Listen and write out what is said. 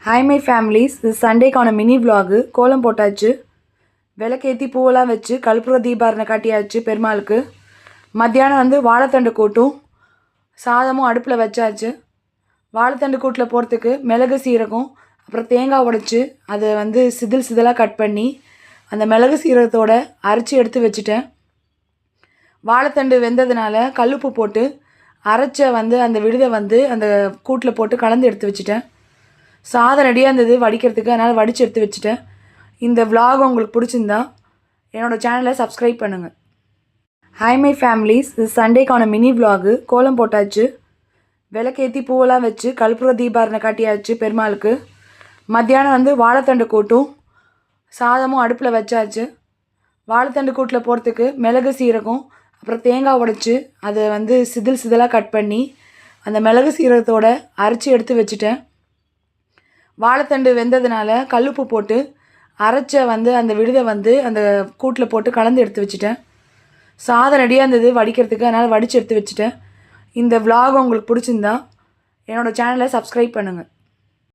Hi my families, இது சண்டேக்கான mini vlog. கோலம் போட்டாச்சு, விளக்கேற்றி பூவெல்லாம் வச்சு கற்பூர தீபாரணை காட்டியாச்சு பெருமாளுக்கு. மத்தியானம் வாழைத்தண்டு கூட்டும் சாதமும் அடுப்பில் வச்சாச்சு. வாழைத்தண்டு கூட்டில் போகிறதுக்கு மிளகு சீரகம் அப்புறம் தேங்காய் உடைச்சி அதை சிதலாக கட் பண்ணி அந்த மிளகு சீரகத்தோடு அரைச்சி எடுத்து வச்சுட்டேன். வாழைத்தண்டு வெந்ததுனால கல்லுப்பு போட்டு அரைச்ச அந்த விழுதை அந்த கூட்டில் போட்டு கலந்து எடுத்து வச்சுட்டேன். சாதம் ரெடியாக இருந்தது வடிக்கிறதுக்கு, அதனால் வடித்து எடுத்து வச்சுட்டேன். இந்த விலாக் உங்களுக்கு பிடிச்சிருந்தா என்னோடய சேனலை சப்ஸ்கிரைப் பண்ணுங்கள். ஹாய் மை ஃபேமிலிஸ், இது சண்டேக்கான மினி விலாகு. கோலம் போட்டாச்சு, விளக்கேற்றி பூவெல்லாம் வச்சு கற்பூர தீபாரணை காட்டியாச்சு பெருமாளுக்கு. மத்தியானம் வாழைத்தண்டு கூட்டும் சாதமும் அடுப்பில் வச்சாச்சு. வாழைத்தண்டு கூட்டில் போகிறதுக்கு மிளகு சீரகம் அப்புறம் தேங்காய் உடைச்சி அதை சிதலாக கட் பண்ணி அந்த மிளகு சீரகத்தோடு அரைச்சி எடுத்து வச்சுட்டேன். வாழைத்தண்டு வெந்ததுனால கல்லுப்பு போட்டு அரைச்ச அந்த விழுதை அந்த கூட்டில் போட்டு கலந்து எடுத்து வச்சுட்டேன். சாதம் ரெடியாக இருந்தது வடிக்கிறதுக்கு, அதனால் வடித்து எடுத்து வச்சுட்டேன். இந்த விலாக் உங்களுக்கு பிடிச்சிருந்தா என்னோடய சேனலை சப்ஸ்கிரைப் பண்ணுங்கள்.